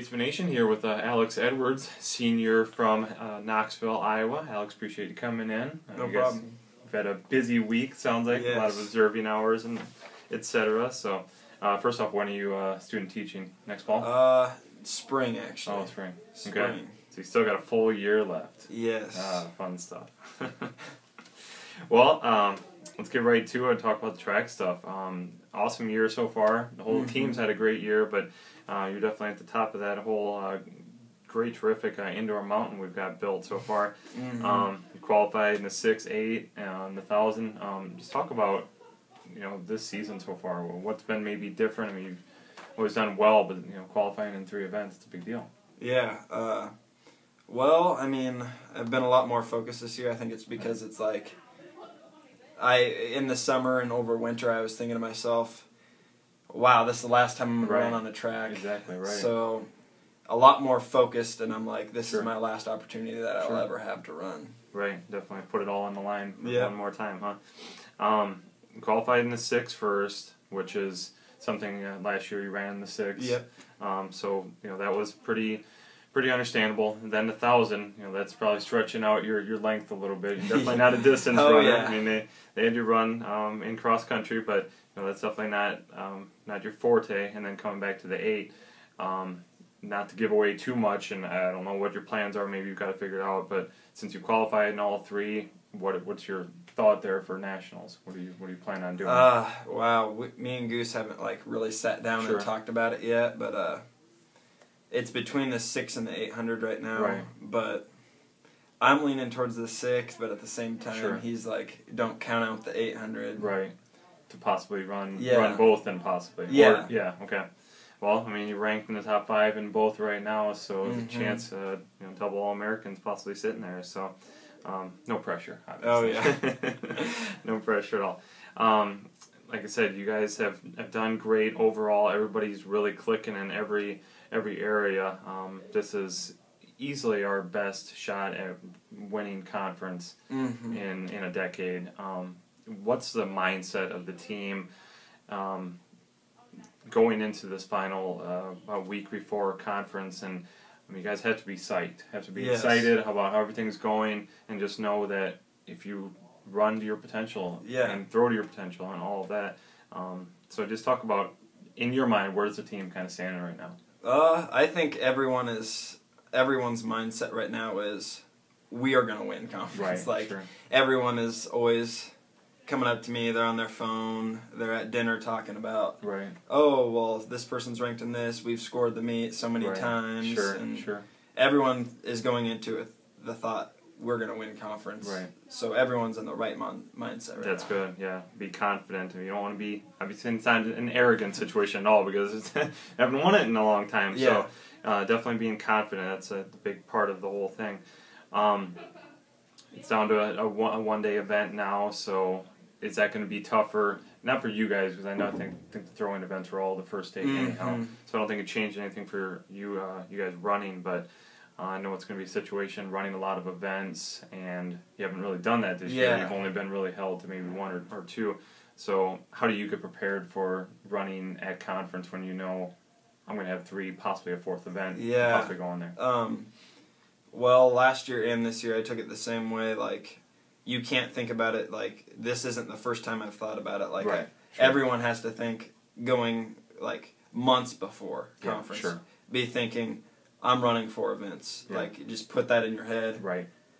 Statesman Nation here with Alex Edwards, senior from Knoxville, Iowa. Alex, appreciate you coming in. No problem. We've had a busy week, sounds like, yes. A lot of observing hours and etc. So, first off, when are you student teaching? Next fall? Spring, actually. Oh, spring. Spring. Okay. So you still got a full year left. Yes. Fun stuff. Well, let's get right to it and talk about the track stuff. Awesome year so far. The whole team's had a great year, but you're definitely at the top of that whole great, terrific indoor mountain we've got built so far. You qualified in the 6, 8, and the 1,000. Just talk about this season so far. What's been maybe different? I mean, you've always done well, but qualifying in 3 events, it's a big deal. Yeah. Well, I mean, I've been a lot more focused this year. I think it's because it's like in the summer and over winter, I was thinking to myself, wow, this is the last time I'm going to run on the track. Exactly, right. So a lot more focused, and I'm like, this is my last opportunity that I'll ever have to run. Right, definitely put it all on the line for one more time, huh? Qualified in the 6 first, which is something last year you ran in the 6. Yep. So, that was pretty understandable. And then the 1,000, that's probably stretching out your length a little bit. You're definitely not a distance runner. Yeah. I mean, they had you run in cross country, but that's definitely not your forte. And then coming back to the 8, not to give away too much, and I don't know what your plans are. Maybe you've got to figure it out. But since you qualified in all 3, what's your thought there for nationals? What do you plan on doing? Wow, me and Goose haven't really sat down and talked about it yet, but it's between the 6 and the 800 right now. Right. But I'm leaning towards the 6, but at the same time, he's like, don't count out the 800. Right. To possibly run both, then possibly. Yeah. Or, okay. Well, I mean, you're ranked in the top 5 in both right now, so there's a chance, double All-Americans possibly sitting there. So, no pressure, obviously. Oh, yeah. No pressure at all. Like I said, you guys have done great overall. Everybody's really clicking in every area. This is easily our best shot at winning conference in a decade. What's the mindset of the team going into this final a week before conference? And I mean, you guys have to be psyched, excited about how everything's going, and just know that if you run to your potential and throw to your potential and all of that. So just talk about, in your mind, where's the team kind of standing right now? I think everyone's mindset right now is we are going to win conference. Everyone is always coming up to me, they're on their phone, they're at dinner talking about, oh, well, this person's ranked in this, we've scored the meet so many times. Everyone is going into it the thought, we're going to win conference. So everyone's in the right mindset right now. That's good, yeah. Be confident. You don't want to be, obviously, it's not an arrogant situation at all, because you haven't won it in a long time. So definitely being confident, that's a big part of the whole thing. It's down to a one-day event now, so is that going to be tougher? Not for you guys, because I think the throwing events were all the first day anyhow. So I don't think it changed anything for you guys running, but I know it's going to be a situation running a lot of events, and you haven't really done that this year. You've only been really held to maybe 1 or 2. So how do you get prepared for running at conference when you know I'm going to have 3, possibly a 4th event, possibly going there? Well, last year and this year I took it the same way. You can't think about it this isn't the first time I've thought about it. Everyone has to think going months before conference. Be thinking, I'm running 4 events. Just put that in your head.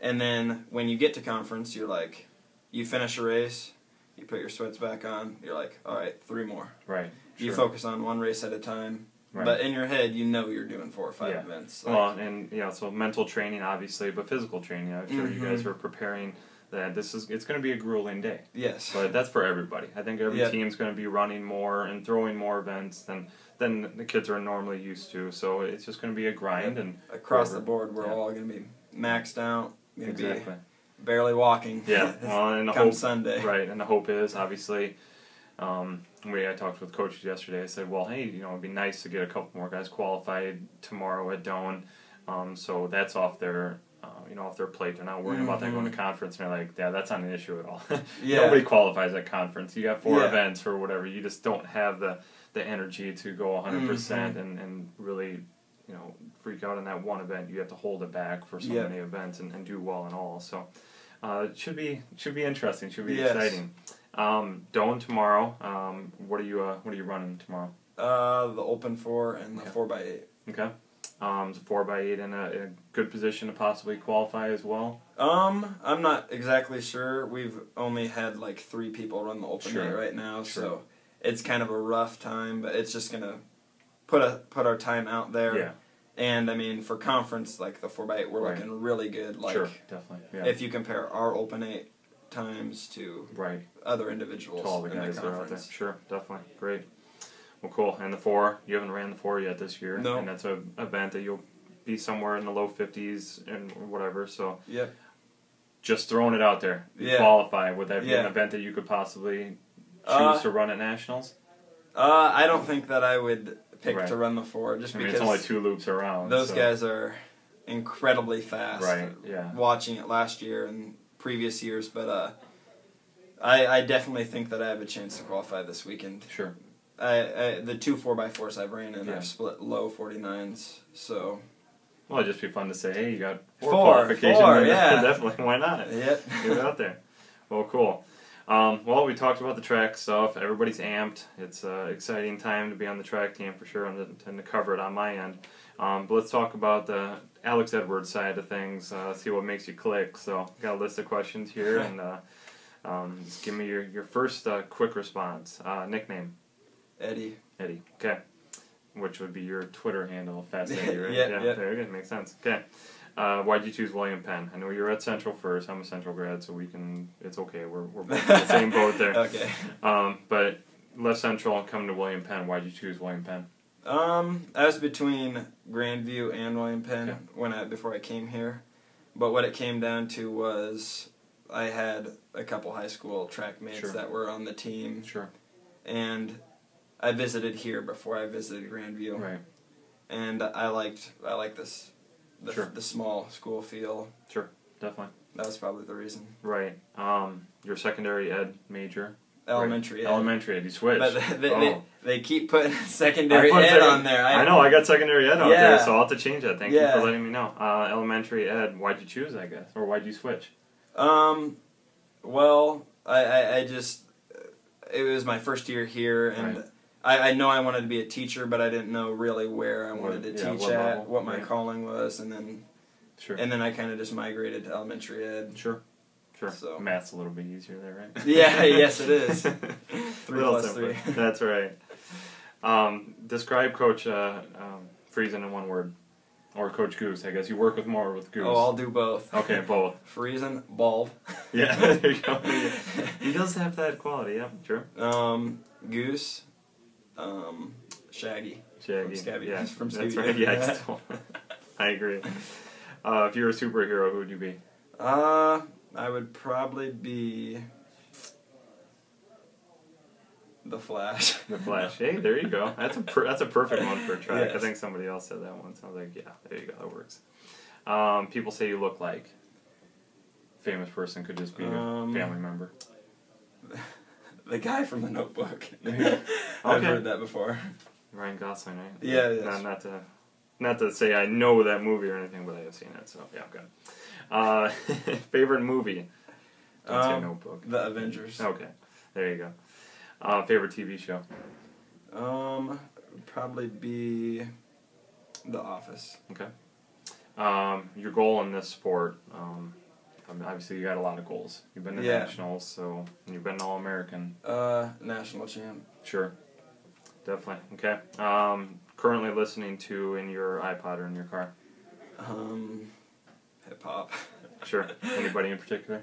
And then when you get to conference, you're you finish a race, you put your sweats back on, you're all right, 3 more. You focus on 1 race at a time. But in your head, you're doing 4 or 5 events. So mental training, obviously, but physical training. I'm sure you guys were preparing that it's going to be a grueling day. Yes. But that's for everybody. I think every team's going to be running more and throwing more events than the kids are normally used to. So it's just going to be a grind. And across the board, we're all going to be maxed out. Going to be barely walking. And come Sunday. And the hope is, obviously, I talked with coaches yesterday. I said, well, hey, it'd be nice to get a couple more guys qualified tomorrow at Doane. So that's off their plate. They're not worrying about that going to conference. And they're like, that's not an issue at all. Nobody qualifies at conference. You got 4 events or whatever. You just don't have the energy to go 100% and really freak out in that one event. You have to hold it back for so many events and do well in all. So it should be interesting. Should be exciting. Doan tomorrow. What are you running tomorrow? The open 4 and the 4x8. Okay. Is 4x8 in a good position to possibly qualify as well? I'm not exactly sure. We've only had like 3 people run the open 8 right now, so it's kind of a rough time. But it's just gonna put our time out there. Yeah. And I mean, for conference, like the 4x8, we're looking really good. Like, definitely. Yeah. If you compare our open 8 times to other individuals to all the in guys the that are out there. conference. Sure, definitely. Great. Well, cool. And the 4, you haven't ran the 4 yet this year. No. And that's an event that you'll be somewhere in the low 50s and whatever. So just throwing it out there. You qualify. Would that be an event that you could possibly choose to run at Nationals? I don't think that I would pick to run the 4 just because it's only 2 loops around. Those guys are incredibly fast. Right, yeah. Watching it last year and previous years, but I definitely think that I have a chance to qualify this weekend. Sure. The 2 4x4s I've ran and I've split low 49s, so. Well, it'd just be fun to say, hey, you got 4 qualifications. 4, yeah. Definitely, why not? Yep. Get it out there. Well, cool. Well, we talked about the track stuff. Everybody's amped. It's an exciting time to be on the track team for sure, and to cover it on my end. But let's talk about the Alex Edwards side of things, see what makes you click. So, got a list of questions here, and just give me your first quick response. Nickname? Eddie. Eddie, okay. Which would be your Twitter handle, Fast Eddie, right? Yeah. Very good, makes sense. Okay. Why'd you choose William Penn? I know you were at Central first. I'm a Central grad, so it's okay. We're both in the same boat there. Okay. But left Central and coming to William Penn. Why'd you choose William Penn? I was between Grandview and William Penn before I came here, but what it came down to was I had a couple high school track mates that were on the team. Sure. And I visited here before I visited Grandview. Right. And I liked the small school feel. Sure, definitely. That was probably the reason. Right. Your secondary ed major? Elementary ed. Elementary ed. You switched. But they keep putting secondary ed on there. I know. I got secondary ed out there, so I'll have to change that. Thank you for letting me know. Elementary ed. Why'd you choose, I guess? Or why'd you switch? Well, I just... It was my first year here, and I know I wanted to be a teacher, but I didn't know really where I wanted to teach at, what my calling was, and then I kind of just migrated to elementary ed. Sure. So. Math's a little bit easier there, right? Yeah, yes it is. 3 plus 3. That's right. Describe Coach Friesen in one word. Or Coach Goose, I guess. You work with Goose. Oh, I'll do both. Okay, both. Friesen, bald. Yeah, there you go. He does have that quality, yeah, sure. Goose, Shaggy. Shaggy. From Scabby. Yeah, from that's Scooby. right. Yeah, I agree. If you were a superhero, who would you be? I would probably be the Flash. The Flash. Hey, there you go. That's a perfect one for a track. Yes. I think somebody else said that one, so I was like, yeah, there you go, that works. People say you look like. Famous person could just be a family member. The guy from The Notebook. Okay. I've heard that before. Ryan Gosling, right? Yeah, yes. Not to say I know that movie or anything, but I have seen it, so yeah, good. Favorite movie? Don't say Notebook. The Avengers. Okay, there you go. Favorite TV show? Would probably be The Office. Okay. Your goal in this sport, obviously you got a lot of goals. You've been to nationals, so you've been an All-American. National champ. Sure. Definitely. Okay. Currently listening to in your iPod or in your car? Hip-hop. Sure. Anybody in particular?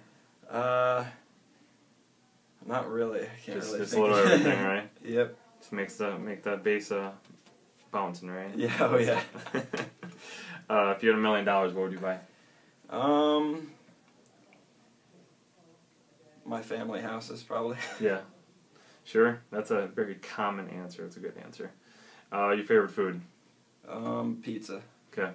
Not really. I can't just, really just think. a little everything, right? Yep. Just make that bass bouncing, right? Yeah. Oh yeah. If you had $1 million, what would you buy? My family houses probably. Yeah. Sure. That's a very common answer. It's a good answer. Your favorite food? Pizza. Okay.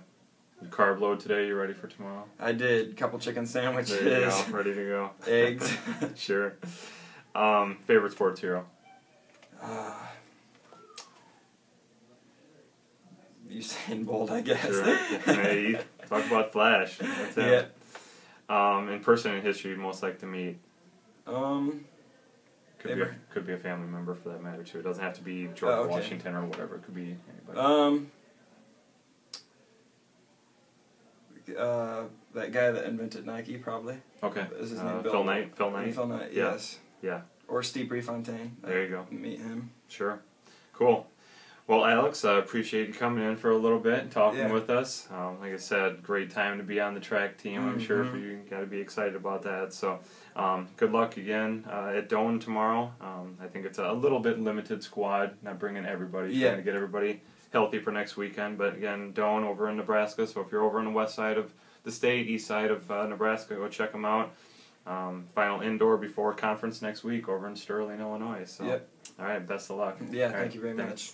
You carb load today. You ready for tomorrow? I did. Couple chicken sandwiches. There you go. Ready to go. Eggs. Sure. Favorite sports hero? Usain Bolt, I guess. Sure. Hey, talk about Flash. That's him. Yeah. In person in history you'd most like to meet? Could be a family member for that matter too. It doesn't have to be George Washington or whatever. It could be anybody. That guy that invented Nike, probably. Okay. Is his name Phil Knight? Phil Knight? Phil Knight, yeah. yes. Yeah. Or Steve Prefontaine. There you go. Meet him. Sure. Cool. Well, Alex, I appreciate you coming in for a little bit and talking with us. Like I said, great time to be on the track team. I'm sure for you got to be excited about that. So, good luck again at Doane tomorrow. I think it's a little bit limited squad, not bringing everybody, trying to get everybody healthy for next weekend. But again, Doane over in Nebraska. So if you're over on the west side of the state, east side of Nebraska, go check them out. Final indoor before conference next week over in Sterling, Illinois. So, all right, best of luck. Yeah, thank you very much.